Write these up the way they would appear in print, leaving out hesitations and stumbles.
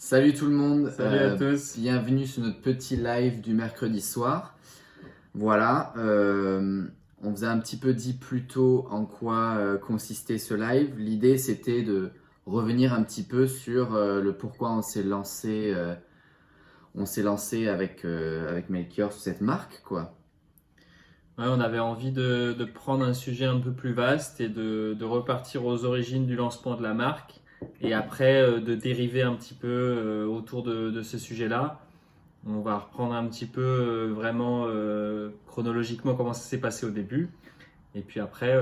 Salut tout le monde, Salut à tous. bienvenue sur notre petit live du mercredi soir. Voilà, on vous a un petit peu dit plus tôt en quoi consistait ce live. L'idée c'était de revenir un petit peu sur le pourquoi on s'est lancé avec Melchior sur cette marque, quoi. Ouais, on avait envie de prendre un sujet un peu plus vaste et de repartir aux origines du lancement de la marque et après de dériver un petit peu autour de ce sujet-là. On va reprendre un petit peu vraiment chronologiquement comment ça s'est passé au début. Et puis après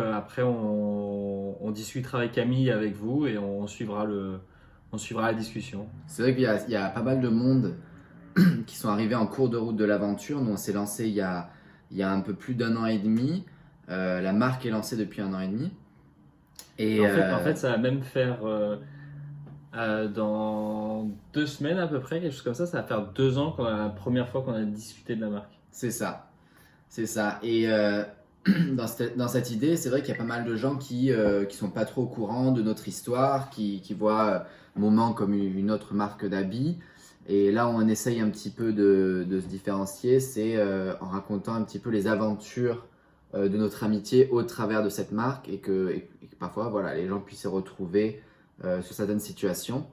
on discutera avec Camille, avec vous et on suivra la discussion. C'est vrai qu'il y a pas mal de monde qui sont arrivés en cours de route de l'aventure. Nous on s'est lancé il y a un peu plus d'un an et demi. La marque est lancée depuis un an et demi. Et En fait, ça va même faire dans 2 semaines à peu près, quelque chose comme ça va faire 2 ans la première fois qu'on a discuté de la marque. c'est ça. C'est ça. Et dans cette idée, c'est vrai qu'il y a pas mal de gens qui sont pas trop au courant de notre histoire, qui voient Moment comme une autre marque d'habits. Et là, on essaye un petit peu de se différencier, c'est en racontant un petit peu les aventures de notre amitié au travers de cette marque et que parfois, voilà, les gens puissent se retrouver sur certaines situations.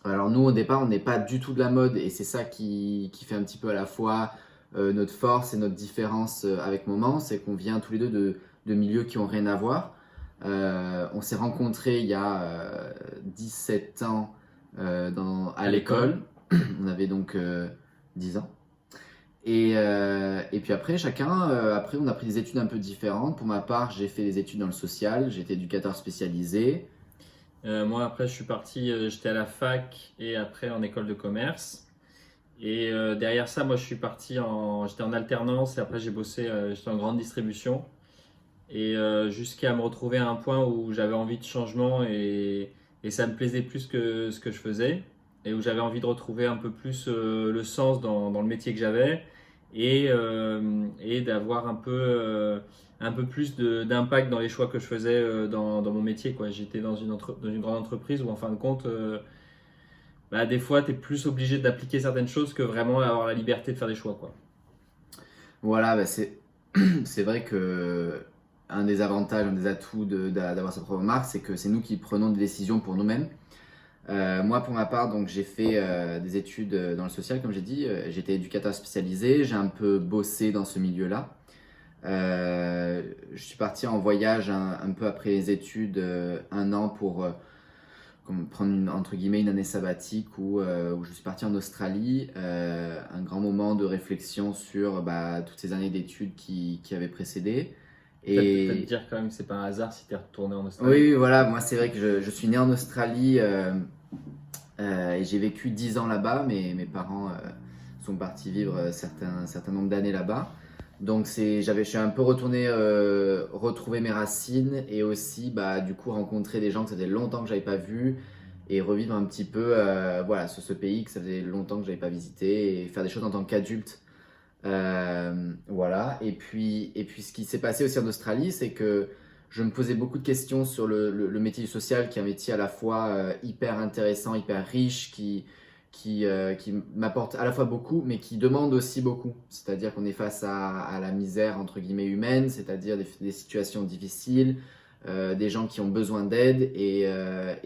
Alors nous, au départ, on n'est pas du tout de la mode et c'est ça qui fait un petit peu à la fois notre force et notre différence avec Moment, c'est qu'on vient tous les deux de milieux qui n'ont rien à voir. On s'est rencontrés il y a 17 ans à l'école. On avait donc 10 ans. Et puis après, après, on a pris des études un peu différentes. Pour ma part, j'ai fait des études dans le social, j'ai été éducateur spécialisé. Moi, après, je suis parti, j'étais à la fac et après en école de commerce. Et derrière ça, moi, j'étais en alternance et après j'ai bossé, j'étais en grande distribution. Et jusqu'à me retrouver à un point où j'avais envie de changement et ça me plaisait plus que ce que je faisais. Et où j'avais envie de retrouver un peu plus le sens dans le métier que j'avais et d'avoir un peu plus d'impact dans les choix que je faisais dans mon métier, quoi. J'étais dans une grande entreprise où en fin de compte, des fois, tu es plus obligé d'appliquer certaines choses que vraiment avoir la liberté de faire des choix, quoi. Voilà, c'est vrai que un des avantages, un des atouts d'avoir sa propre marque, c'est que c'est nous qui prenons des décisions pour nous-mêmes. Moi, pour ma part, donc j'ai fait des études dans le social, comme j'ai dit. J'étais éducateur spécialisé, j'ai un peu bossé dans ce milieu-là. Je suis parti en voyage un peu après les études, un an pour prendre entre guillemets une année sabbatique où je suis parti en Australie. Un grand moment de réflexion sur toutes ces années d'études qui avaient précédé. Peut-être dire quand même que c'est pas un hasard si tu es retourné en Australie. Oui, voilà, moi c'est vrai que je suis né en Australie et j'ai vécu 10 ans là-bas, mais mes parents sont partis vivre un certain nombre d'années là-bas. Donc je suis un peu retourné retrouver mes racines et aussi du coup rencontrer des gens que ça faisait longtemps que j'avais pas vus et revivre un petit peu voilà, sur ce pays que ça faisait longtemps que j'avais pas visité et faire des choses en tant qu'adulte. Voilà. Et puis ce qui s'est passé aussi en Australie, c'est que je me posais beaucoup de questions sur le métier du social, qui est un métier à la fois hyper intéressant, hyper riche, qui m'apporte à la fois beaucoup, mais qui demande aussi beaucoup. C'est-à-dire qu'on est face à la misère, entre guillemets, humaine, c'est-à-dire des situations difficiles, des gens qui ont besoin d'aide, et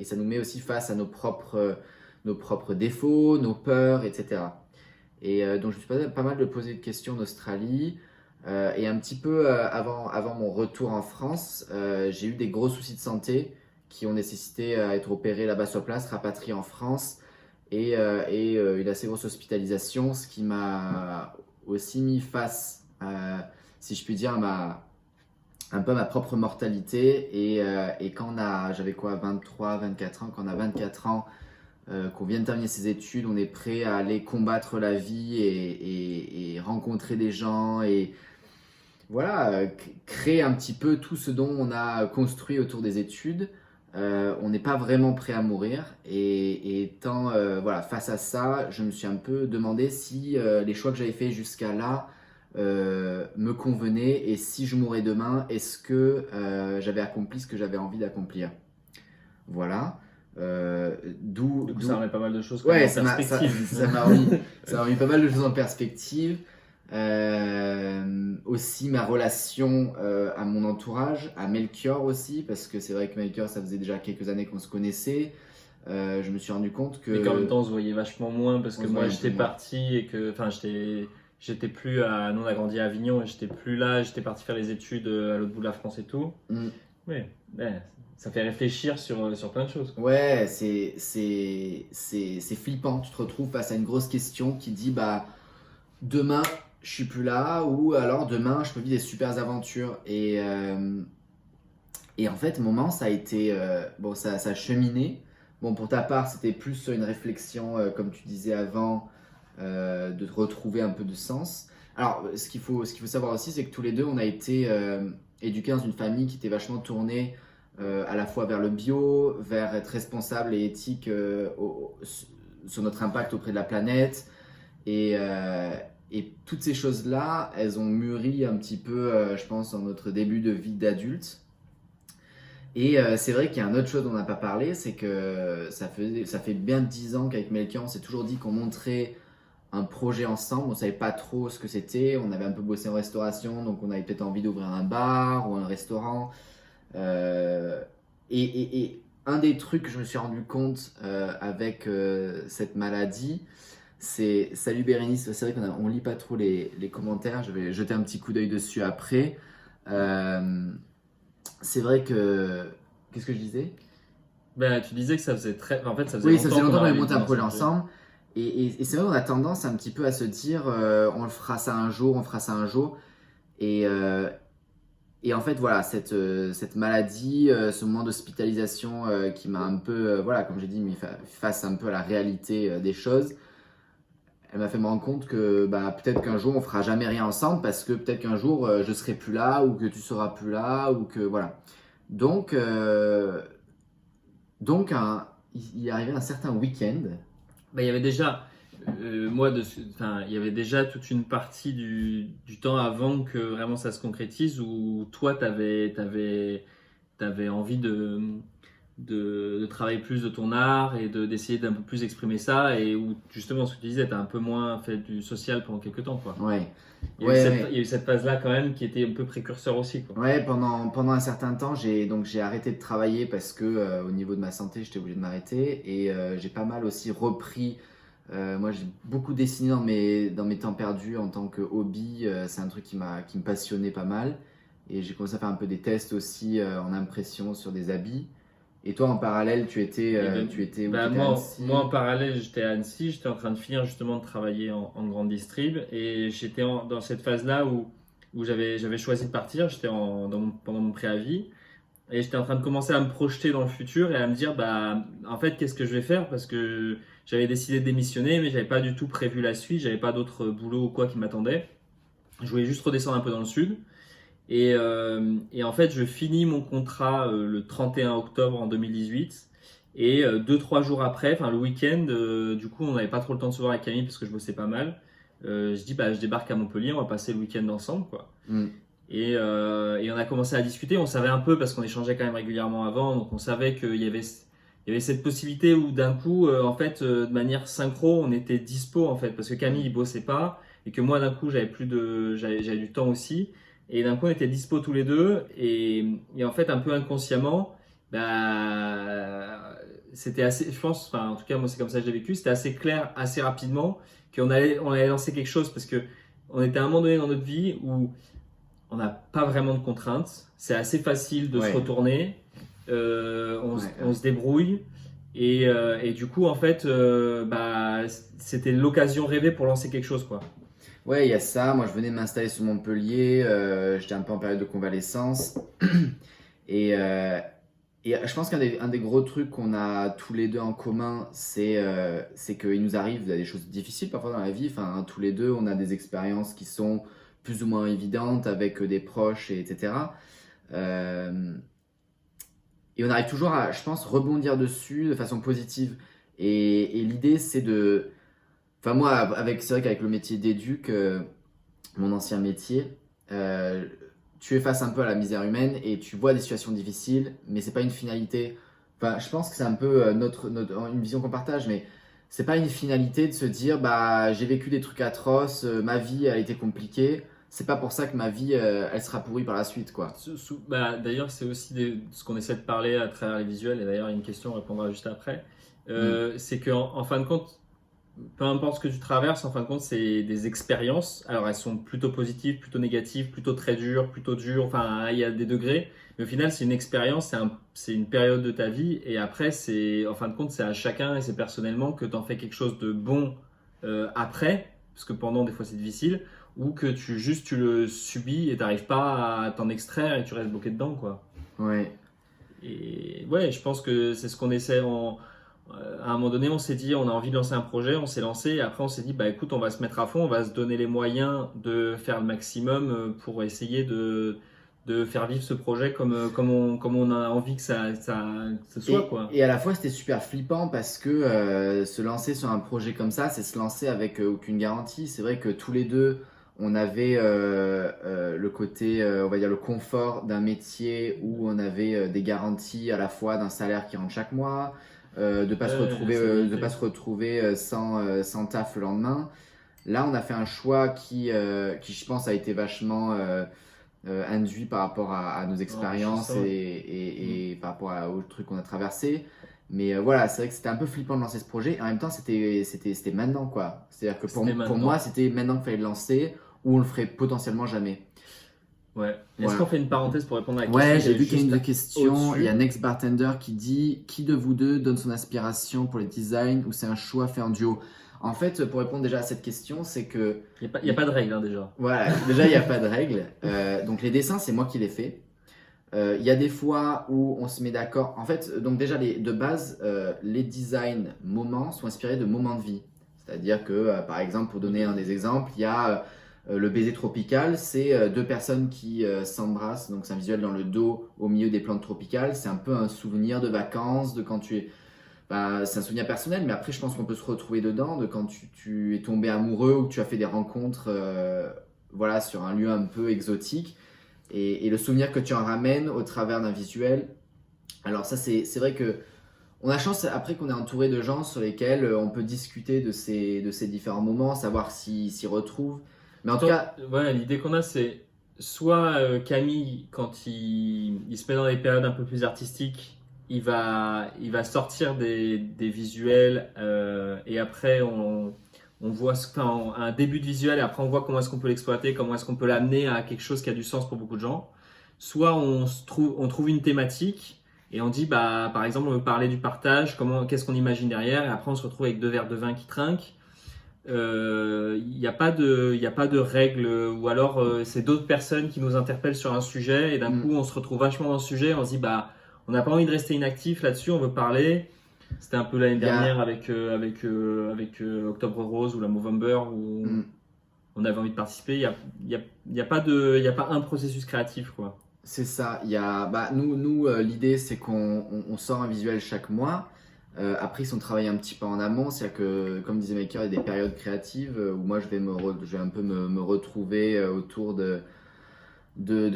ça nous met aussi face à nos propres défauts, nos peurs, etc. Et donc je me suis pas mal de poser de questions en Australie. Et un petit peu avant mon retour en France, j'ai eu des gros soucis de santé qui ont nécessité à être opéré là-bas sur place, rapatrié en France et une assez grosse hospitalisation, ce qui m'a aussi mis face, si je puis dire, un peu à ma propre mortalité. Et j'avais quoi, 23, 24 ans, quand on a 24 ans, qu'on vient de terminer ses études, on est prêt à aller combattre la vie et rencontrer des gens et voilà, créer un petit peu tout ce dont on a construit autour des études. On n'est pas vraiment prêt à mourir et étant voilà, face à ça, je me suis un peu demandé si les choix que j'avais faits jusqu'à là me convenaient et si je mourais demain, est-ce que j'avais accompli ce que j'avais envie d'accomplir. Voilà. Du coup, ça remet pas mal de choses Ouais, en perspective. ça m'a remis pas mal de choses en perspective. Aussi ma relation à mon entourage, à Melchior aussi, parce que c'est vrai que Melchior, ça faisait déjà quelques années qu'on se connaissait. Je me suis rendu compte que... Mais qu'en même temps, on se voyait vachement moins parce que On se moi, voyait un j'étais peu moins. parti et que, enfin, j'étais plus à, nous, on a grandi à Avignon et j'étais plus là, j'étais parti faire les études à l'autre bout de la France et tout. Mm. Oui, ouais, ça fait réfléchir sur plein de choses, quoi. Ouais, c'est flippant. Tu te retrouves face à une grosse question qui dit, bah, demain, je suis plus là, ou alors demain, je peux vivre des super aventures. Et en fait, moment, ça a été, bon, ça a cheminé. Bon, pour ta part, c'était plus sur une réflexion, comme tu disais avant, de retrouver un peu de sens. Alors, ce qu'il faut savoir aussi, c'est que tous les deux, on a été éduqués dans une famille qui était vachement tournée à la fois vers le bio, vers être responsable et éthique sur notre impact auprès de la planète. Et, euh, et toutes ces choses-là, elles ont mûri un petit peu, je pense, dans notre début de vie d'adulte. Et c'est vrai qu'il y a une autre chose dont on n'a pas parlé, c'est que ça fait bien 10 ans qu'avec Melchior, on s'est toujours dit qu'on montrait un projet ensemble. On ne savait pas trop ce que c'était. On avait un peu bossé en restauration, donc on avait peut-être envie d'ouvrir un bar ou un restaurant. Euh, et un des trucs que je me suis rendu compte avec cette maladie, c'est... Salut Bérénice, c'est vrai qu'on lit pas trop les commentaires. Je vais jeter un petit coup d'œil dessus après. Euh, c'est vrai que... Qu'est-ce que je disais? Ben, tu disais que ça faisait en fait, ça faisait Oui, ça faisait longtemps qu'on longtemps qu'on avait avait envie de monté un lancer projet un projet. ensemble. Et c'est vrai qu'on a tendance un petit peu à se dire on le fera ça un jour, on fera ça un jour. Et, euh, et en fait, voilà, cette maladie, ce moment d'hospitalisation qui m'a un peu, voilà, comme j'ai dit, mis face un peu à la réalité des choses, elle m'a fait me rendre compte que bah, peut-être qu'un jour on fera jamais rien ensemble parce que peut-être qu'un jour je serai plus là ou que tu seras plus là ou que voilà. Donc, il est arrivé un certain week-end. Ben, il y avait déjà, enfin, il y avait déjà toute une partie du temps avant que vraiment ça se concrétise où toi, t'avais envie de travailler plus de ton art et d'essayer d'un peu plus exprimer ça et où justement ce que tu disais, tu as un peu moins fait du social pendant quelques temps, quoi. Ouais, Il y a ouais. eu cette phase-là quand même qui était un peu précurseur aussi, quoi. Ouais, pendant un certain temps, j'ai arrêté de travailler parce que au niveau de ma santé, j'étais obligé de m'arrêter et j'ai pas mal aussi repris. Moi, j'ai beaucoup dessiné dans mes temps perdus en tant que hobby. C'est un truc qui me passionnait pas mal et j'ai commencé à faire un peu des tests aussi en impression sur des habits. Et toi, en parallèle, Et tu étais où? Tu bah, étais à moi, en Annecy? parallèle, j'étais à Annecy, j'étais en train de finir justement de travailler en grande distrib et j'étais dans cette phase-là où j'avais choisi de partir, pendant mon préavis. Et j'étais en train de commencer à me projeter dans le futur et à me dire, bah, en fait, qu'est-ce que je vais faire? Parce que j'avais décidé de démissionner, mais j'avais pas du tout prévu la suite, j'avais pas d'autres boulot ou quoi qui m'attendait. Je voulais juste redescendre un peu dans le sud. Et en fait, je finis mon contrat le 31 octobre en 2018. Et 2-3 jours après, enfin le week-end, du coup, on n'avait pas trop le temps de se voir avec Camille parce que je bossais pas mal. Je dis, bah, je débarque à Montpellier, on va passer le week-end ensemble, quoi. Hmm. Et on a commencé à discuter. On savait un peu parce qu'on échangeait quand même régulièrement avant, donc on savait il y avait cette possibilité où d'un coup, en fait, de manière synchro, on était dispo en fait, parce que Camille il bossait pas et que moi d'un coup j'avais du temps aussi. Et d'un coup, on était dispo tous les deux et en fait, un peu inconsciemment, bah, c'était assez, je pense, enfin en tout cas moi c'est comme ça que j'ai vécu, c'était assez clair assez rapidement on allait lancer quelque chose parce que on était à un moment donné dans notre vie où on n'a pas vraiment de contraintes. C'est assez facile de se Ouais, retourner. ouais, On ouais. se débrouille. Et du coup, en fait, bah, c'était l'occasion rêvée pour lancer quelque chose, quoi. Ouais, il y a ça. Moi, je venais de m'installer sur Montpellier. J'étais un peu en période de convalescence. Et, euh, et je pense un des gros trucs qu'on a tous les deux en commun, c'est qu'il nous arrive des choses difficiles parfois dans la vie. Enfin, tous les deux, on a des expériences qui sont plus ou moins évidentes avec des proches, etc. Euh, et on arrive toujours à, je pense, rebondir dessus de façon positive. Et l'idée, c'est de... Enfin, moi, c'est vrai qu'avec le métier d'éduc, mon ancien métier, tu es face un peu à la misère humaine et tu vois des situations difficiles, mais c'est pas une finalité. enfin, je pense que c'est un peu une vision qu'on partage, mais c'est pas une finalité de se dire, bah, j'ai vécu des trucs atroces, ma vie a été compliquée. C'est pas pour ça que ma vie, elle sera pourrie par la suite, quoi. D'ailleurs, c'est aussi ce qu'on essaie de parler à travers les visuels, et d'ailleurs, il y a une question, on répondra juste après. Mm. C'est qu'en fin de compte, peu importe ce que tu traverses, en fin de compte, c'est des expériences. Alors, elles sont plutôt positives, plutôt négatives, plutôt dures. Enfin, il y a des degrés. Mais au final, c'est une expérience, c'est une période de ta vie. Et après, en fin de compte, c'est à chacun et c'est personnellement que tu en fais quelque chose de bon après, parce que pendant, des fois, c'est difficile, ou que tu le subis et tu n'arrives pas à t'en extraire et tu restes bloqué dedans, quoi. Ouais. Et ouais, je pense que c'est ce qu'on essaie à un moment donné, on s'est dit, on a envie de lancer un projet, on s'est lancé, et après on s'est dit, bah écoute, on va se mettre à fond, on va se donner les moyens de faire le maximum pour essayer de faire vivre ce projet comme on a envie que ça soit, quoi. Et à la fois, c'était super flippant parce que se lancer sur un projet comme ça, c'est se lancer avec aucune garantie. C'est vrai que tous les deux, on avait le côté, on va dire, le confort d'un métier où on avait des garanties à la fois d'un salaire qui rentre chaque mois, de pas se retrouver, de pas se retrouver sans taf le lendemain. Là, on a fait un choix qui je pense, a été vachement induit par rapport à nos expériences Enrichissant. et par rapport aux trucs qu'on a traversés. Mais voilà, c'est vrai que c'était un peu flippant de lancer ce projet. Et en même temps, c'était maintenant, quoi. C'est-à-dire que pour C'était moi, maintenant. c'était maintenant qu'il fallait le lancer ou on le ferait potentiellement jamais. Ouais. Est-ce Voilà. qu'on fait une parenthèse pour répondre à la Ouais, question j'ai vu qu'il y a une juste question. au-dessus? Il y a Next Bartender qui dit: qui de vous deux donne son inspiration pour les designs ou c'est un choix fait en duo? En fait, pour répondre déjà à cette question, c'est que Il n'y a pas de règle, hein, déjà. voilà, déjà il n'y a pas de règle. Donc les dessins, c'est moi qui les fais. Il y a des fois où on se met d'accord. En fait, donc déjà, de base, les designs moments sont inspirés de moments de vie. C'est-à-dire que, par exemple, pour donner un des exemples, il y a le baiser tropical. C'est deux personnes qui s'embrassent. Donc, c'est un visuel dans le dos au milieu des plantes tropicales. C'est un peu un souvenir de vacances, de quand tu es. Bah, c'est un souvenir personnel, mais après, je pense qu'on peut se retrouver dedans, de quand tu es tombé amoureux ou que tu as fait des rencontres voilà, sur un lieu un peu exotique. Et le souvenir que tu en ramènes au travers d'un visuel. Alors ça, c'est vrai que on a chance après qu'on est entouré de gens sur lesquels on peut discuter de ces différents moments, savoir s'y retrouvent. Mais en tout cas, Ouais, l'idée qu'on a, c'est soit Camille, quand il se met dans des périodes un peu plus artistiques, il va sortir des visuels et après on voit enfin, un début de visuel et après on voit comment est-ce qu'on peut l'exploiter, comment est-ce qu'on peut l'amener à quelque chose qui a du sens pour beaucoup de gens. Soit on trouve une thématique et on dit, bah, par exemple, on veut parler du partage, qu'est-ce qu'on imagine derrière, et après on se retrouve avec deux verres de vin qui trinquent. Il n'y a pas de règles, ou alors c'est d'autres personnes qui nous interpellent sur un sujet et d'un coup on se retrouve vachement dans le sujet, on se dit bah on n'a pas envie de rester inactif là-dessus, on veut parler. C'était un peu l'année dernière avec Octobre Rose ou la Movember où on avait envie de participer. Il y a pas un processus créatif, quoi. c'est ça. Bah, nous l'idée c'est qu'on sort un visuel chaque mois. Après, ils sont travaillés un petit peu en amont, c'est-à-dire que, comme disait Maker, il y a des périodes créatives où moi je vais un peu me retrouver autour de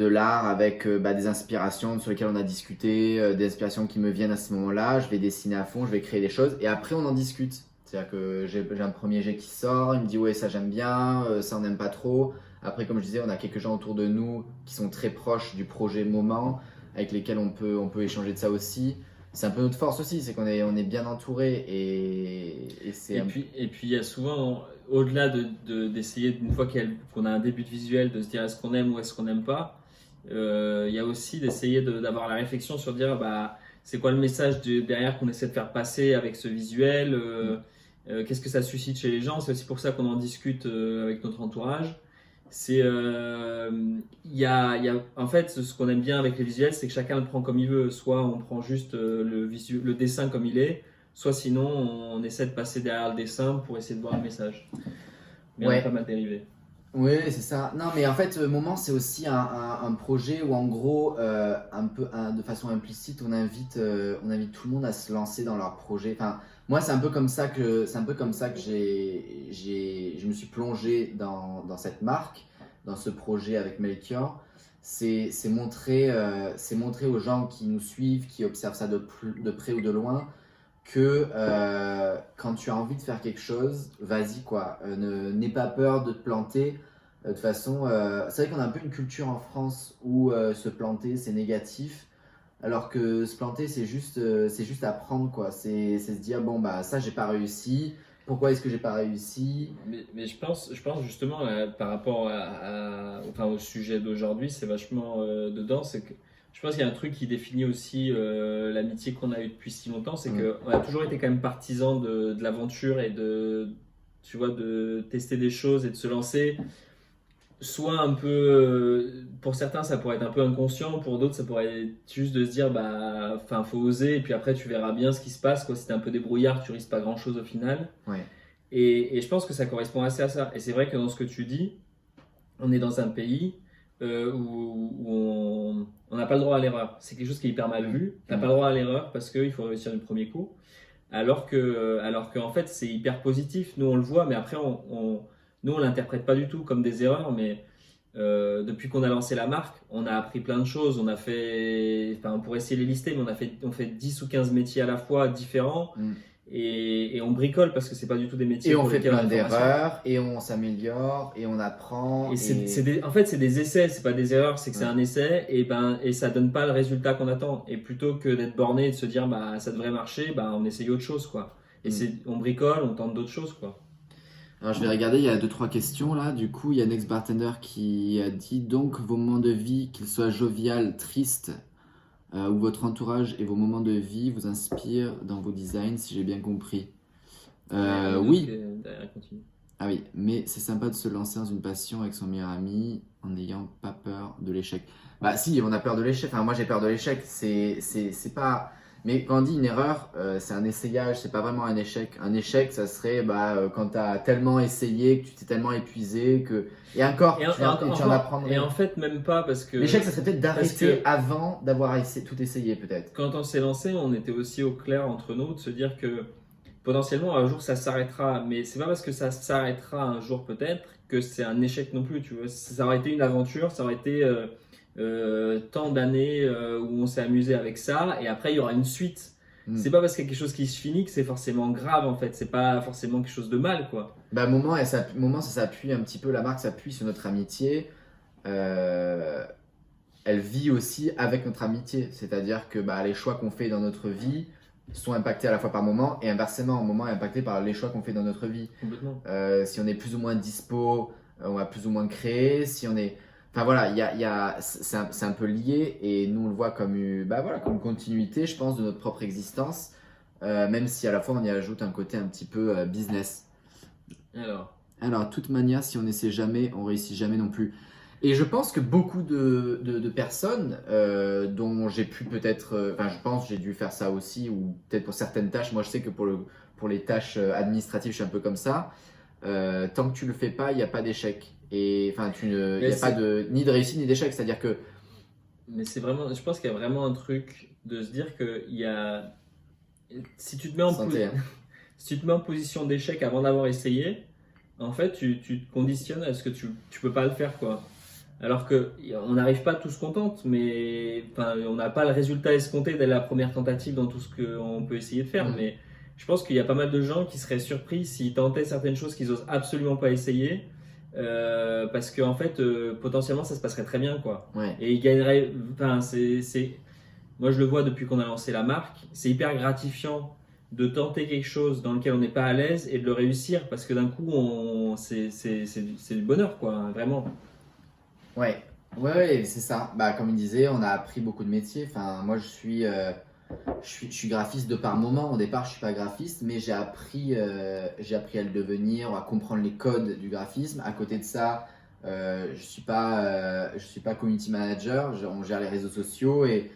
l'art avec bah, des inspirations sur lesquelles on a discuté, des inspirations qui me viennent à ce moment-là. Je vais dessiner à fond, je vais créer des choses et après on en discute. C'est-à-dire que j'ai un premier jet qui sort, il me dit ouais, ça j'aime bien, ça on n'aime pas trop. Après, comme je disais, on a quelques gens autour de nous qui sont très proches du projet Moment, avec lesquels on peut échanger de ça aussi. C'est un peu notre force aussi, c'est on est bien entouré et c'est Et puis il y a souvent, au-delà d'essayer, une fois qu'on a un début de visuel, de se dire est-ce qu'on aime ou est-ce qu'on n'aime pas, il y a aussi d'essayer d'avoir la réflexion sur dire bah, c'est quoi le message derrière qu'on essaie de faire passer avec ce visuel, qu'est-ce que ça suscite chez les gens. C'est aussi pour ça qu'on en discute avec notre entourage. En fait, ce qu'on aime bien avec les visuels, c'est que chacun le prend comme il veut. Soit on prend juste le dessin comme il est, soit sinon on essaie de passer derrière le dessin pour essayer de voir le message. Mais on a pas mal dérivé. Oui, c'est ça. Non, mais en fait, Moment, c'est aussi un projet où, en gros, de façon implicite, on invite tout le monde à se lancer dans leur projet. Enfin, moi, c'est un peu comme ça que je me suis plongé dans cette marque, dans ce projet avec Melchior. c'est montrer aux gens qui nous suivent, qui observent ça de près ou de loin, que quand tu as envie de faire quelque chose, vas-y quoi, n'aie pas peur de te planter. De toute façon, c'est vrai qu'on a un peu une culture en France où se planter c'est négatif, alors que se planter c'est juste apprendre quoi. C'est se dire bon bah ça j'ai pas réussi, pourquoi est-ce que j'ai pas réussi? Mais je pense justement par rapport enfin, au sujet d'aujourd'hui, c'est vachement dedans. C'est que je pense qu'il y a un truc qui définit aussi l'amitié qu'on a eue depuis si longtemps, c'est Mm. qu'on a toujours été quand même partisans de l'aventure et tu vois, de tester des choses et de se lancer. Soit un peu, pour certains ça pourrait être un peu inconscient, pour d'autres ça pourrait être juste de se dire bah, enfin, faut oser et puis après tu verras bien ce qui se passe quoi. Si t'es un peu débrouillard, tu risques pas grand chose au final. Ouais. Et je pense que ça correspond assez à ça. Et c'est vrai que dans ce que tu dis, on est dans un pays où on n'a pas le droit à l'erreur. C'est quelque chose qui est hyper mal vu. T'as pas le droit à l'erreur parce qu'il faut réussir du premier coup. Alors que en fait, c'est hyper positif. Nous, on le voit, mais après, nous, on l'interprète pas du tout comme des erreurs. Mais depuis qu'on a lancé la marque, on a appris plein de choses. On a fait, enfin, on pourrait essayer de les lister, mais on fait 10 ou 15 métiers à la fois différents. Mm. Et on bricole parce que c'est pas du tout des métiers Et on pour fait lesquels on plein a de formation. d'erreurs, et on s'améliore, et on apprend. Et en fait, c'est des essais, c'est pas des erreurs, c'est que c'est Ouais. un essai et ça donne pas le résultat qu'on attend. Et plutôt que d'être borné et de se dire bah ça devrait marcher, bah on essaye autre chose quoi. Et Mm. on bricole, on tente d'autres choses quoi. Alors je vais regarder, il y a deux trois questions là. Du coup, il y a un ex-bartender qui a dit donc vos moments de vie, qu'ils soient jovial, tristes, ou votre entourage et vos moments de vie vous inspirent dans vos designs, si j'ai bien compris. Oui. Derrière, continue. Ah oui, mais c'est sympa de se lancer dans une passion avec son meilleur ami en n'ayant pas peur de l'échec. Bah si, on a peur de l'échec. Enfin, moi j'ai peur de l'échec. C'est pas. Mais quand on dit une erreur, c'est un essayage, c'est pas vraiment un échec. Un échec, ça serait bah, quand tu as tellement essayé, que tu t'es tellement épuisé que. Et encore, tu en apprendrais. Et en fait, même pas parce que. L'échec, ça serait peut-être parce d'arrêter que avant d'avoir tout essayé, peut-être. quand on s'est lancé, on était aussi au clair entre nous de se dire que potentiellement un jour ça s'arrêtera, mais c'est pas parce que ça s'arrêtera un jour peut-être que c'est un échec non plus, tu vois. Ça aurait été une aventure, ça aurait été tant d'années où on s'est amusé avec ça, et après il y aura une suite. Mm. C'est pas parce qu'il y a quelque chose qui se finit que c'est forcément grave en fait, c'est pas forcément quelque chose de mal quoi. Bah, moment, ça s'appuie un petit peu, la marque s'appuie sur notre amitié. Euh, Elle vit aussi avec notre amitié. C'est-à-dire que bah, les choix qu'on fait dans notre vie sont impactés à la fois par moment et inversement, un moment est impacté par les choix qu'on fait dans notre vie. Complètement. Si on est plus ou moins dispo, on va plus ou moins créer. Si on est. Enfin voilà, c'est un peu lié et nous on le voit comme, bah, voilà, comme une continuité, je pense, de notre propre existence, même si à la fois on y ajoute un côté un petit peu business. Alors, Alors, de toute manière, si on n'essaie jamais, on réussit jamais non plus. Et je pense que beaucoup de personnes dont j'ai pu peut-être, enfin je pense que j'ai dû faire ça aussi, ou peut-être pour certaines tâches, moi je sais que pour les tâches administratives, je suis un peu comme ça. Tant que tu le fais pas, il n'y a pas d'échec. Et enfin, il n'y mais a pas ni de réussite ni d'échec. C'est-à-dire que c'est vraiment, je pense qu'il y a vraiment un truc de se dire que il y a, si tu te mets en, santé, hein. si tu te mets en position d'échec avant d'avoir essayé, en fait, tu te conditionnes à ce que tu peux pas le faire, quoi. Alors que on n'arrive pas tous contentes, mais enfin, on n'a pas le résultat escompté dès la première tentative dans tout ce qu'on peut essayer de faire. Mm. Mais je pense qu'il y a pas mal de gens qui seraient surpris s'ils tentaient certaines choses qu'ils osent absolument pas essayer, parce que en fait, potentiellement, ça se passerait très bien, quoi. Ouais. Et ils gagneraient. Enfin, moi, je le vois depuis qu'on a lancé la marque. C'est hyper gratifiant de tenter quelque chose dans lequel on n'est pas à l'aise et de le réussir parce que d'un coup, c'est du bonheur, quoi, vraiment. Ouais, ouais, c'est ça. Bah, comme il disait, on a appris beaucoup de métiers. Enfin, moi, je suis graphiste de par moment. Au départ, je suis pas graphiste, mais j'ai appris à le devenir, à comprendre les codes du graphisme. À côté de ça, je suis pas community manager. On gère les réseaux sociaux et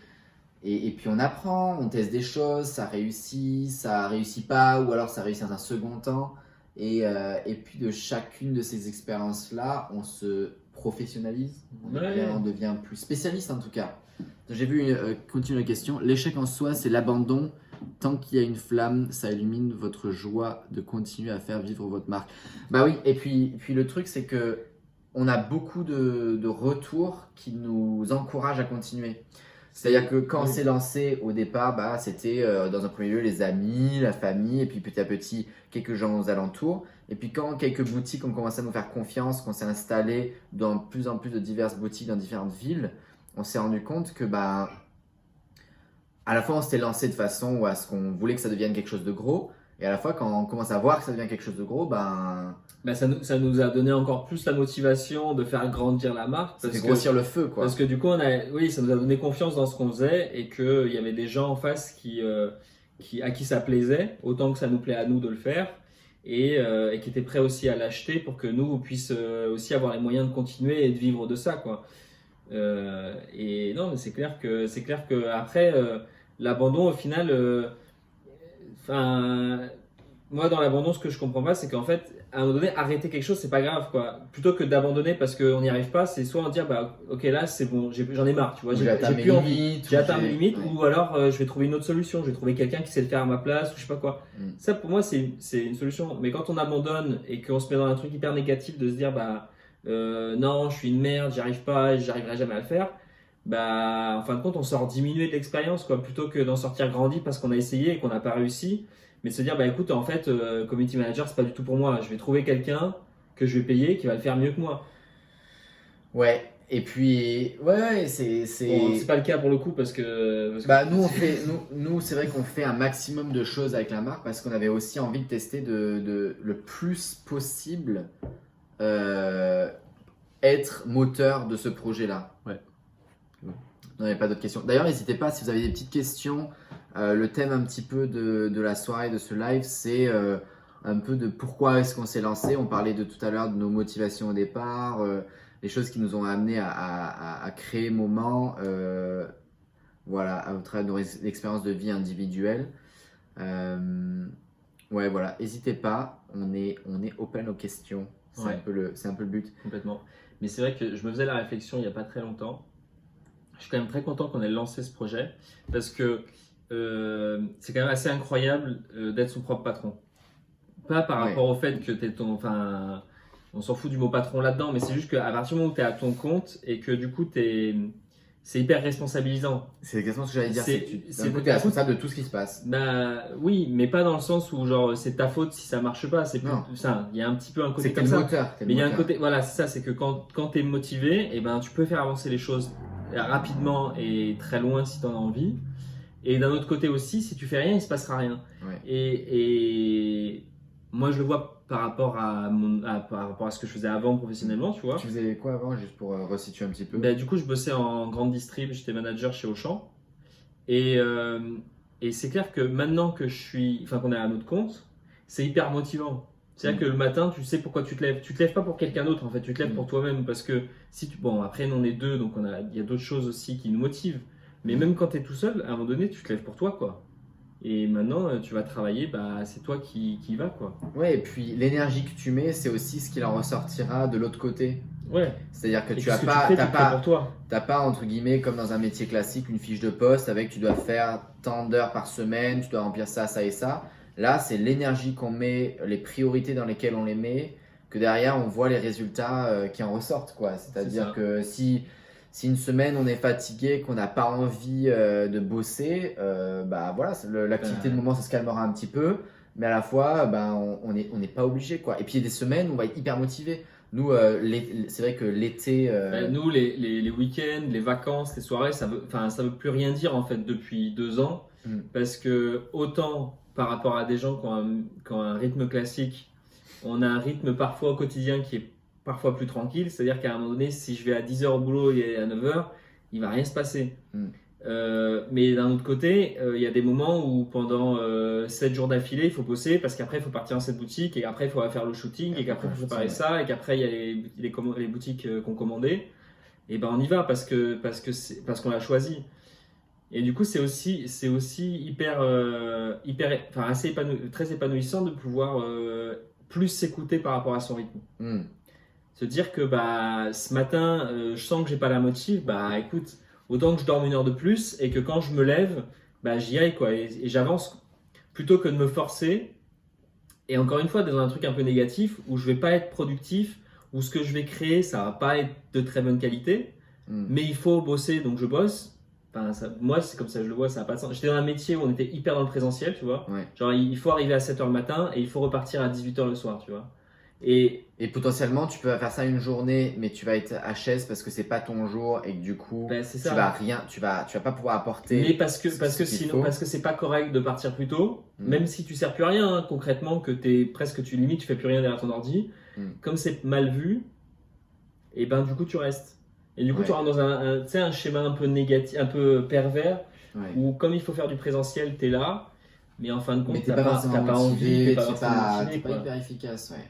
puis on apprend, on teste des choses, ça réussit pas, ou alors ça réussit dans un second temps. Et puis de chacune de ces expériences-là, on se professionnalise, on devient plus spécialiste en tout cas. J'ai vu, continue la question, l'échec en soi c'est l'abandon, tant qu'il y a une flamme, ça illumine votre joie de continuer à faire vivre votre marque. Bah oui, et puis le truc c'est que on a beaucoup de retours qui nous encouragent à continuer. C'est-à-dire que quand on s'est lancé au départ, bah, c'était dans un premier lieu les amis, la famille, et puis petit à petit quelques gens aux alentours. Et puis quand quelques boutiques ont commencé à nous faire confiance, qu'on s'est installé dans plus en plus de diverses boutiques dans différentes villes, on s'est rendu compte que bah, à la fois on s'était lancé de façon à ce qu'on voulait que ça devienne quelque chose de gros, et à la fois quand on commence à voir que ça devient quelque chose de gros, ben, Ça nous a donné encore plus la motivation de faire grandir la marque. ça fait grossir le feu, quoi. Parce que du coup, oui, ça nous a donné confiance dans ce qu'on faisait et qu'il y avait des gens en face à qui ça plaisait, autant que ça nous plaît à nous de le faire, et qui étaient prêts aussi à l'acheter pour que nous, on puisse aussi avoir les moyens de continuer et de vivre de ça, quoi. Et non, mais c'est clair que après l'abandon, au final, moi dans l'abandon, ce que je comprends pas, c'est qu'en fait, à un moment donné, arrêter quelque chose, c'est pas grave, quoi. Plutôt que d'abandonner parce qu'on n'y arrive pas, c'est soit en dire, bah, ok, là, c'est bon, j'en ai marre, tu vois, j'ai plus envie, j'ai atteint mes limites, ouais. ou alors je vais trouver une autre solution, je vais trouver quelqu'un qui sait le faire à ma place, ou je sais pas quoi. Ça, pour moi, c'est une solution. Mais quand on abandonne et qu'on se met dans un truc hyper négatif de se dire, bah, non, je suis une merde, j'y arrive pas, j'arriverai jamais à le faire, bah, en fin de compte, on sort diminué de l'expérience, quoi, plutôt que d'en sortir grandi parce qu'on a essayé et qu'on n'a pas réussi. Mais de se dire, bah écoute, en fait, community manager, c'est pas du tout pour moi. Je vais trouver quelqu'un que je vais payer qui va le faire mieux que moi. Ouais, et puis, ouais, Bon, c'est pas le cas pour le coup parce que bah, nous, c'est vrai qu'on fait un maximum de choses avec la marque parce qu'on avait aussi envie de tester le plus possible être moteur de ce projet-là. Ouais. Non, il n'y a pas d'autres questions. D'ailleurs, n'hésitez pas si vous avez des petites questions. Le thème un petit peu de la soirée, de ce live, c'est un peu de pourquoi est-ce qu'on s'est lancé. On parlait de tout à l'heure de nos motivations au départ, les choses qui nous ont amené à créer Moment, voilà, à travers nos expériences de vie individuelles. Ouais, voilà, n'hésitez pas, on est open aux questions. C'est Ouais. un peu le but. Complètement. Mais c'est vrai que je me faisais la réflexion il n'y a pas très longtemps. Je suis quand même très content qu'on ait lancé ce projet parce que c'est quand même assez incroyable d'être son propre patron. Pas par rapport au fait que tu es ton. Enfin, on s'en fout du mot patron là-dedans, mais c'est juste qu'à partir du moment où tu es à ton compte et que du coup, c'est hyper responsabilisant. C'est exactement ce que j'allais dire. C'est- C'est tu es responsable de tout ce qui se passe. Bah oui, mais pas dans le sens où genre c'est ta faute si ça marche pas. C'est plus Non. ça. Il y a un petit peu un côté C'est que comme t'es le ça. moteur. t'es le Mais il y a un moteur. côté, voilà, c'est ça, c'est que quand tu es motivé, et ben, tu peux faire avancer les choses rapidement et très loin si tu en as envie. Et d'un autre côté aussi, si tu fais rien, il se passera rien. Ouais. Et moi, je le vois par rapport par rapport à ce que je faisais avant professionnellement, tu vois. Tu faisais quoi avant, juste pour resituer un petit peu? Ben, du coup, je bossais en grande distrib, j'étais manager chez Auchan. Et, euh, et c'est clair que maintenant que qu'on est à notre compte, c'est hyper motivant. C'est-à-dire que le matin, tu sais pourquoi tu te lèves. Tu te lèves pas pour quelqu'un d'autre, en fait, tu te lèves pour toi-même. Parce que bon, après, nous, on est deux, donc il y a d'autres choses aussi qui nous motivent. Mais même quand tu es tout seul, à un moment donné, tu te lèves pour toi, quoi. Et maintenant, tu vas travailler, bah, c'est toi qui y vas, quoi. Ouais, et puis l'énergie que tu mets, c'est aussi ce qu'il en ressortira de l'autre côté. Ouais. C'est-à-dire que Et tu puis as ce que pas, tu fais, t'as tu le fais pas, pour toi. t'as pas, entre guillemets, comme dans un métier classique, une fiche de poste avec tu dois faire tant d'heures par semaine, tu dois remplir ça, ça et ça. Là, c'est l'énergie qu'on met, les priorités dans lesquelles on les met, que derrière, on voit les résultats qui en ressortent, quoi. C'est C'est-à-dire ça. que si une semaine on est fatigué, qu'on n'a pas envie de bosser, bah voilà, l'activité de moment ça se calmera un petit peu, mais à la fois, ben, on n'est pas obligé, quoi. Et puis il y a des semaines où on va être hyper motivé. Nous, c'est vrai que l'été, Nous, les week-ends, les vacances, les soirées, ça veut plus rien dire en fait depuis 2 ans. Parce que autant par rapport à des gens qui ont un rythme classique, on a un rythme parfois au quotidien qui est parfois plus tranquille. C'est-à-dire qu'à un moment donné, si je vais à 10h au boulot et à 9h, il va rien se passer. Mais d'un autre côté, il y a des moments où pendant 7 jours d'affilée, il faut bosser parce qu'après il faut partir dans cette boutique et après il faut faire le shooting et qu'après il faut préparer ça et qu'après il y a les boutiques qu'on commandait. Et ben on y va parce qu'on l'a choisi. Et du coup c'est aussi assez très épanouissant de pouvoir plus s'écouter par rapport à son rythme. Se dire que bah ce matin je sens que j'ai pas la motive, bah écoute, autant que je dorme 1 heure de plus et que quand je me lève, bah j'y aille quoi et j'avance plutôt que de me forcer. Et encore une fois, dans un truc un peu négatif où je vais pas être productif, où ce que je vais créer, ça va pas être de très bonne qualité, mais il faut bosser, donc je bosse. Enfin, moi, c'est comme ça que je le vois, ça n'a pas de sens. J'étais dans un métier où on était hyper dans le présentiel, tu vois. Ouais. Genre, il faut arriver à 7h le matin et il faut repartir à 18h le soir, tu vois. Et potentiellement, tu peux faire ça une journée, mais tu vas être HS parce que c'est pas ton jour et que du coup, c'est tu ça. vas rien, tu vas pas pouvoir apporter. Mais parce que c'est pas correct de partir plus tôt, même si tu sers plus à rien, hein, concrètement, que tu limites, tu fais plus rien derrière ton ordi. Comme c'est mal vu, et ben du coup tu restes. Et du coup tu rentres dans un schéma un peu négatif, un peu pervers, où comme il faut faire du présentiel, t'es là, mais en fin de compte t'as pas envie, t'es pas hyper efficace, ouais.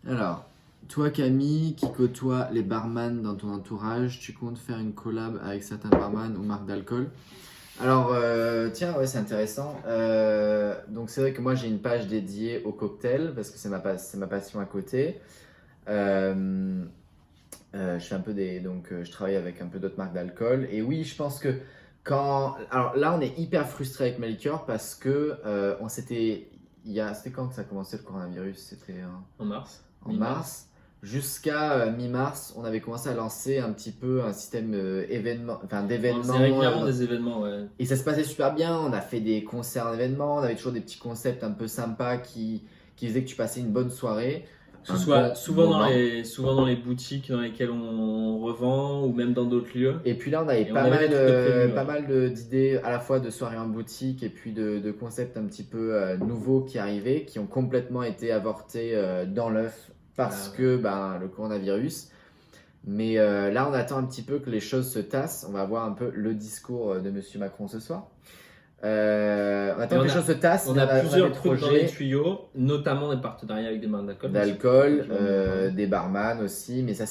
Alors, toi Camille, qui côtoie les barman dans ton entourage, tu comptes faire une collab avec certains barman ou marques d'alcool? Alors, tiens, ouais, c'est intéressant. Donc, c'est vrai que moi, j'ai une page dédiée au cocktail parce que c'est ma passion à côté. Je fais un peu donc, je travaille avec un peu d'autres marques d'alcool. Et oui, je pense que alors là, on est hyper frustré avec ma liqueur parce que c'était quand que ça a commencé le coronavirus? C'était en mars. En mars. Jusqu'à mi-mars, on avait commencé à lancer un petit peu un système d'événements. On faisait régulièrement des événements, ouais. Et ça se passait super bien. On a fait des concerts d'événements. On avait toujours des petits concepts un peu sympas qui faisaient que tu passais une bonne soirée. Que ce soit souvent dans les boutiques dans lesquelles on revend ou même dans d'autres lieux. Et puis là, on avait pas mal d'idées à la fois de soirées en boutique et puis de concepts un petit peu nouveaux qui arrivaient, qui ont complètement été avortés dans l'œuf parce que le coronavirus. Mais là, on attend un petit peu que les choses se tassent. On va voir un peu le discours de Monsieur Macron ce soir. On attend que les choses se tassent. On a plusieurs trucs dans les tuyaux, notamment des partenariats avec des marques d'alcool. Des barman aussi. Mais ça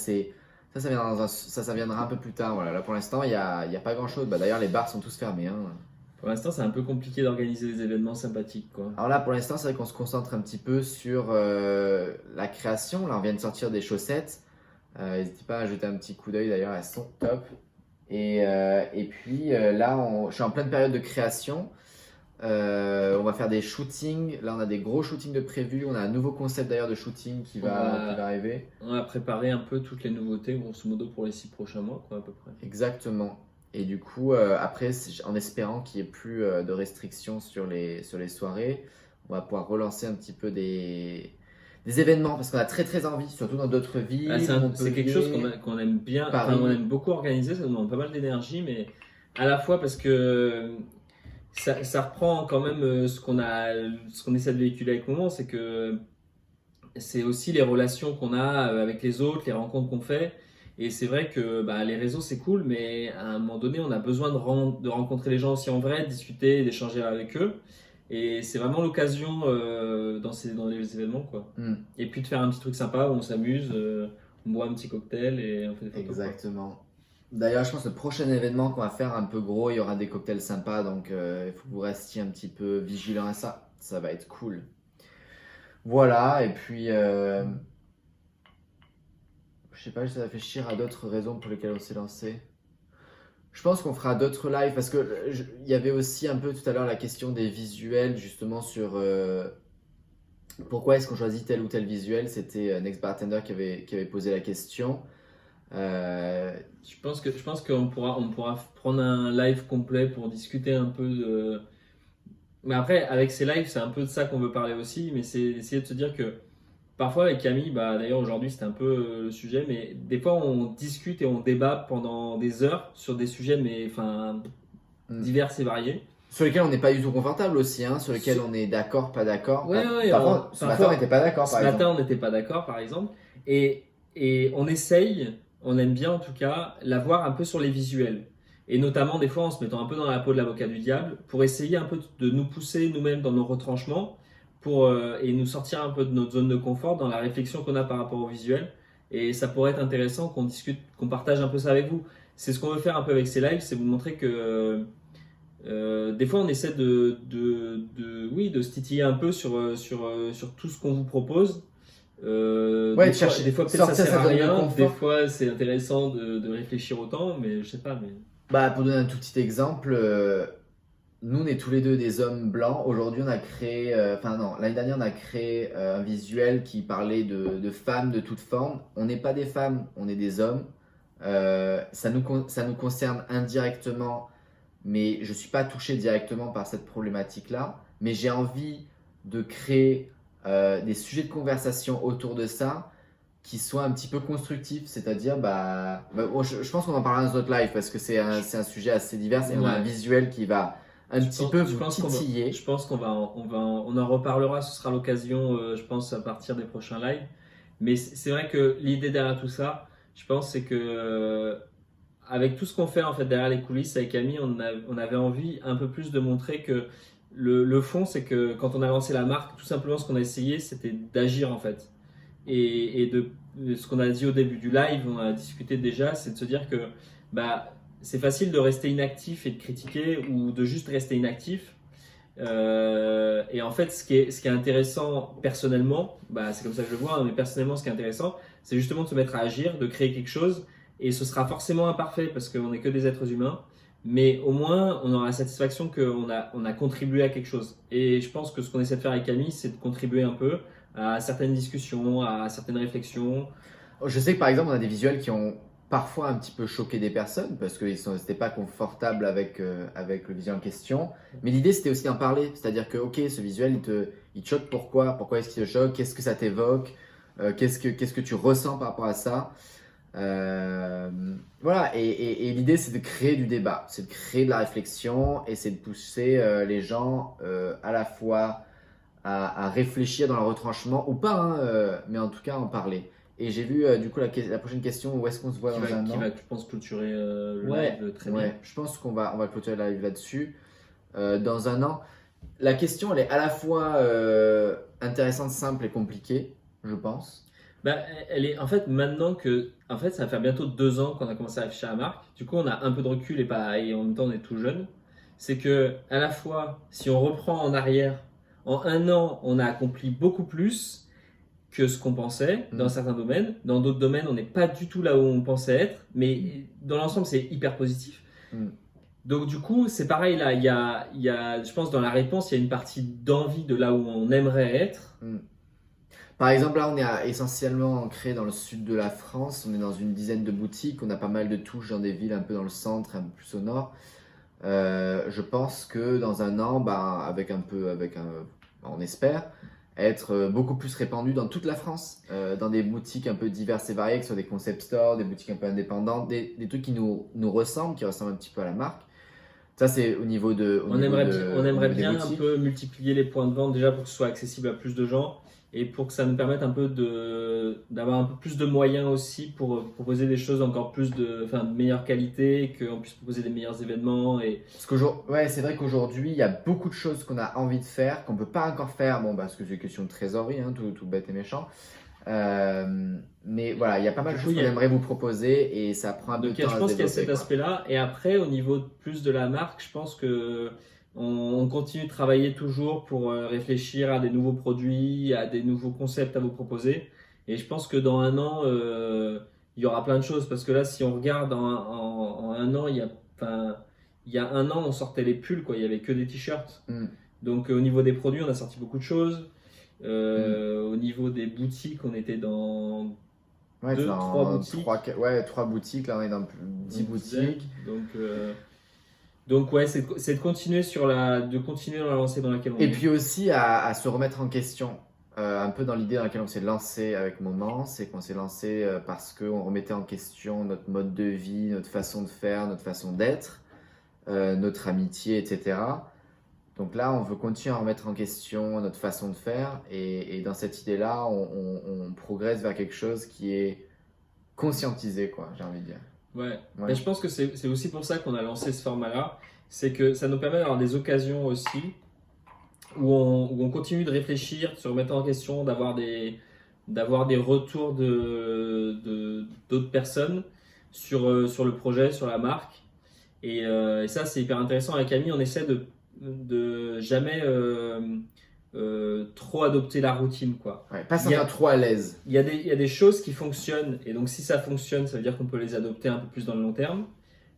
viendra un peu plus tard. Voilà. Là, pour l'instant, il n'y a pas grand-chose. D'ailleurs, les bars sont tous fermés. Pour l'instant, c'est un peu compliqué d'organiser des événements sympathiques, quoi. Alors là, pour l'instant, c'est vrai qu'on se concentre un petit peu sur la création. Là, on vient de sortir des chaussettes. N'hésitez pas à jeter un petit coup d'œil, d'ailleurs, elles sont top. Et puis là, je suis en pleine période de création. On va faire des shootings. Là, on a des gros shootings de prévus. On a un nouveau concept d'ailleurs de shooting qui va arriver. On a préparé un peu toutes les nouveautés, grosso modo, pour les 6 prochains mois, quoi, à peu près. Exactement. Et du coup, après, en espérant qu'il n'y ait plus de restrictions sur les soirées, on va pouvoir relancer un petit peu des événements parce qu'on a très très envie, surtout dans d'autres villes. C'est quelque chose qu'on aime bien, on aime beaucoup organiser, ça demande pas mal d'énergie, mais à la fois parce que ça reprend quand même ce qu'on essaie de véhiculer avec le moment, c'est que c'est aussi les relations qu'on a avec les autres, les rencontres qu'on fait. Et c'est vrai que les réseaux c'est cool, mais à un moment donné on a besoin de rencontrer les gens aussi en vrai, de discuter, d'échanger avec eux. Et c'est vraiment l'occasion dans les événements, quoi. Et puis de faire un petit truc sympa où on s'amuse, on boit un petit cocktail et on fait des photos. Exactement. Quoi. D'ailleurs, je pense que le prochain événement qu'on va faire un peu gros, il y aura des cocktails sympas, donc il faut que vous restiez un petit peu vigilants à ça. Ça va être cool. Voilà, et puis je sais pas, j'essaie de réfléchir à d'autres raisons pour lesquelles on s'est lancé. Je pense qu'on fera d'autres lives parce que il y avait aussi un peu tout à l'heure la question des visuels justement sur pourquoi est-ce qu'on choisit tel ou tel visuel. C'était Next Bartender qui avait posé la question. Je pense qu'on pourra prendre un live complet pour discuter un peu de... Mais après, avec ces lives, c'est un peu de ça qu'on veut parler aussi, mais c'est essayer de se dire que parfois avec Camille, d'ailleurs aujourd'hui c'était un peu le sujet, mais des fois on discute et on débat pendant des heures sur des sujets divers et variés. Sur lesquels on n'est pas du tout confortable aussi, sur lesquels on est d'accord, pas d'accord. Ce matin on n'était pas d'accord par exemple. Ce matin on n'était pas d'accord par exemple. Et on essaye, on aime bien en tout cas, l'avoir un peu sur les visuels. Et notamment des fois en se mettant un peu dans la peau de l'avocat du diable pour essayer un peu de nous pousser nous-mêmes dans nos retranchements. Et nous sortir un peu de notre zone de confort dans la réflexion qu'on a par rapport au visuel. Et ça pourrait être intéressant qu'on discute, qu'on partage un peu ça avec vous. C'est ce qu'on veut faire un peu avec ces lives, c'est vous montrer que des fois on essaie de se titiller un peu sur tout ce qu'on vous propose. Des fois peut-être ça sert à rien, des fois c'est intéressant de réfléchir autant, mais je sais pas. Pour donner un tout petit exemple, nous, on est tous les deux des hommes blancs. Aujourd'hui, on a créé, l'année dernière, on a créé un visuel qui parlait de femmes de toutes formes. On n'est pas des femmes, on est des hommes. Ça nous concerne indirectement, mais je ne suis pas touché directement par cette problématique-là. Mais j'ai envie de créer des sujets de conversation autour de ça qui soient un petit peu constructifs. C'est-à-dire, je pense qu'on en parlera dans notre live parce que c'est un sujet assez divers et on a un visuel qui va un petit peu vous titiller. Je pense qu'on on en reparlera, ce sera l'occasion, je pense, à partir des prochains lives. Mais c'est vrai que l'idée derrière tout ça, je pense, c'est que avec tout ce qu'on fait en fait derrière les coulisses avec Camille, on avait envie un peu plus de montrer que le fond, c'est que quand on a lancé la marque, tout simplement ce qu'on a essayé, c'était d'agir en fait. Et de ce qu'on a dit au début du live, on a discuté déjà, c'est de se dire que c'est facile de rester inactif et de critiquer ou de juste rester inactif. Et en fait, ce qui est intéressant personnellement, c'est comme ça que je le vois, mais personnellement, ce qui est intéressant, c'est justement de se mettre à agir, de créer quelque chose. Et ce sera forcément imparfait parce qu'on n'est que des êtres humains. Mais au moins, on aura la satisfaction qu'on a contribué à quelque chose. Et je pense que ce qu'on essaie de faire avec Camille, c'est de contribuer un peu à certaines discussions, à certaines réflexions. Je sais que par exemple, on a des visuels qui ont parfois un petit peu choqué des personnes parce qu'ils n'étaient pas confortables avec le visuel en question. Mais l'idée, c'était aussi d'en parler. C'est-à-dire que, ok, ce visuel, il te choque. Pourquoi est-ce qu'il te choque? Qu'est-ce que ça t'évoque? Qu'est-ce que tu ressens par rapport à ça? Voilà, et l'idée c'est de créer du débat, c'est de créer de la réflexion et c'est de pousser les gens à la fois à réfléchir dans le retranchement ou pas, mais en tout cas en parler. Et j'ai vu du coup la prochaine question, où est-ce qu'on se voit dans un an? Qui va, je pense, clôturer le live très bien. Je pense qu'on va clôturer le live là-dessus. Dans un an, la question elle est à la fois intéressante, simple et compliquée, je pense. Elle est en fait maintenant que ça va faire bientôt 2 ans qu'on a commencé à réfléchir à la marque. Du coup, on a un peu de recul et en même temps on est tout jeune. C'est que à la fois, si on reprend en arrière, en 1 an, on a accompli beaucoup plus que ce qu'on pensait dans certains domaines. Dans d'autres domaines, on n'est pas du tout là où on pensait être, mais dans l'ensemble, c'est hyper positif. Donc du coup, c'est pareil là. Il y a, je pense, dans la réponse, il y a une partie d'envie de là où on aimerait être. Par exemple, là, on est essentiellement ancré dans le sud de la France. On est dans une dizaine de boutiques. On a pas mal de touches dans des villes un peu dans le centre, un peu plus au nord. Je pense que dans un an, on espère être beaucoup plus répandu dans toute la France, dans des boutiques un peu diverses et variées, que ce soit des concept stores, des boutiques un peu indépendantes, des trucs qui nous ressemblent, qui ressemblent un petit peu à la marque. Ça, c'est au niveau de. On aimerait bien un peu multiplier les points de vente déjà pour que ce soit accessible à plus de gens. Et pour que ça nous permette un peu d'avoir un peu plus de moyens aussi pour proposer des choses encore plus de meilleure qualité, qu'on puisse proposer des meilleurs événements. C'est vrai qu'aujourd'hui, il y a beaucoup de choses qu'on a envie de faire, qu'on ne peut pas encore faire, parce que c'est une question de trésorerie, tout bête et méchant. Mais voilà, il y a pas mal de choses qu'on aimerait vous proposer et ça prend un peu de temps à se développer. Je pense qu'il y a cet aspect-là. Et après, au niveau plus de la marque, je pense que on continue de travailler toujours pour réfléchir à des nouveaux produits, à des nouveaux concepts à vous proposer. Et je pense que dans 1 an, il y aura plein de choses. Parce que là, si on regarde en 1 an, il y a 1 an, on sortait les pulls, quoi. Il n'y avait que des t-shirts. Donc au niveau des produits, on a sorti beaucoup de choses. Au niveau des boutiques, on était dans 3 boutiques. 3 boutiques, là on est dans 10 boutiques. Donc ouais, c'est de continuer dans la lancée dans laquelle on est. Et puis aussi à se remettre en question, un peu dans l'idée dans laquelle on s'est lancé avec Moment, c'est qu'on s'est lancé parce qu'on remettait en question notre mode de vie, notre façon de faire, notre façon d'être, notre amitié, etc. Donc là, on veut continuer à remettre en question notre façon de faire et dans cette idée-là, on progresse vers quelque chose qui est conscientisé, quoi, j'ai envie de dire. Ouais. Mais je pense que c'est aussi pour ça qu'on a lancé ce format-là. C'est que ça nous permet d'avoir des occasions aussi où on continue de réfléchir, de se remettre en question, d'avoir des retours d'autres personnes sur le projet, sur la marque. Et ça, c'est hyper intéressant. Avec Camille, on essaie de jamais trop adopter la routine, quoi. Pas s'en trop à l'aise. Il y a des choses qui fonctionnent et donc si ça fonctionne, ça veut dire qu'on peut les adopter un peu plus dans le long terme.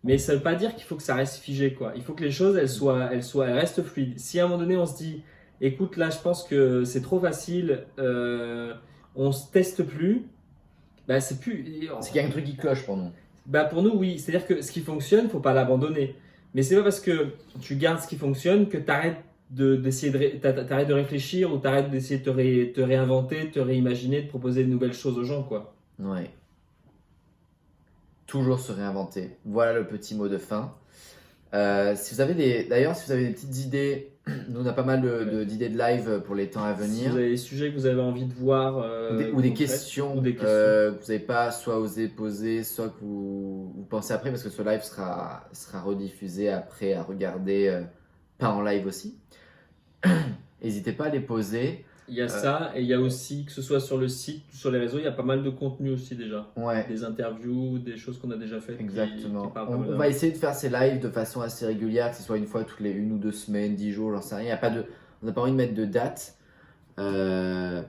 Mais ça veut pas dire qu'il faut que ça reste figé, quoi. Il faut que les choses, elles restent fluides. Si à un moment donné, on se dit, écoute, là, je pense que c'est trop facile, on se teste plus, bah, c'est plus. C'est qu'il y a un truc qui cloche pour nous. Bah, pour nous, oui. C'est-à-dire que ce qui fonctionne, faut pas l'abandonner. Mais c'est pas parce que tu gardes ce qui fonctionne que t'arrêtes t'arrêtes de réfléchir ou t'arrêtes d'essayer de te réinventer, de te réimaginer, de proposer de nouvelles choses aux gens, quoi. Ouais. Toujours se réinventer. Voilà le petit mot de fin. Si vous avez des petites idées, nous on a pas mal d'idées de live pour les temps à venir. Si vous avez des sujets que vous avez envie de voir ou des questions, que vous n'avez pas soit osé poser, soit que vous pensez après, parce que ce live sera rediffusé après à regarder, pas en live aussi. N'hésitez pas à les poser. Il y a ça, et il y a aussi, que ce soit sur le site ou sur les réseaux, il y a pas mal de contenu aussi déjà. Ouais. Des interviews, des choses qu'on a déjà faites. Exactement. On va essayer de faire ces lives de façon assez régulière, que ce soit une fois toutes les 1 ou 2 semaines, 10 jours, j'en sais rien. On n'a pas envie de mettre de date.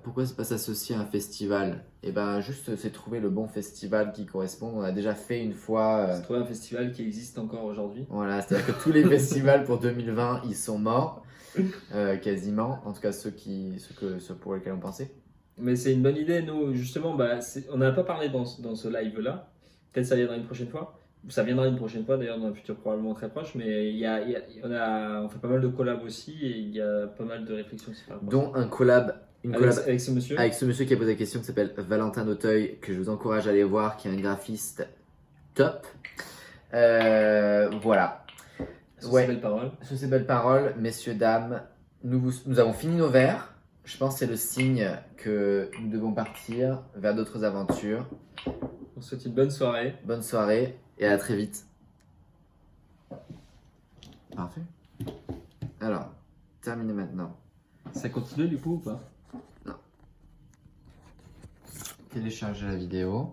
Pourquoi c'est pas s'associer à un festival? Et ben juste c'est trouver le bon festival qui correspond. On a déjà fait une fois. C'est trouver un festival qui existe encore aujourd'hui. Voilà, c'est-à-dire que tous les festivals pour 2020 ils sont morts. Quasiment, en tout cas ceux pour lesquels on pensait. Mais c'est une bonne idée, nous justement, on n'a pas parlé dans ce live-là, peut-être ça viendra une prochaine fois, ça viendra une prochaine fois d'ailleurs dans un futur probablement très proche, mais on fait pas mal de collabs aussi et il y a pas mal de réflexions qui se font. Dont un collab avec ce monsieur. Avec ce monsieur qui a posé la question qui s'appelle Valentin Auteuil, que je vous encourage à aller voir, qui est un graphiste top. Voilà. Sur ces belles paroles. Sur ces belles paroles, messieurs, dames, nous avons fini nos verres. Je pense que c'est le signe que nous devons partir vers d'autres aventures. On se souhaite une bonne soirée. Bonne soirée et à très vite. Parfait. Alors, terminé maintenant. Ça continue du coup ou pas? Non. Télécharger la vidéo.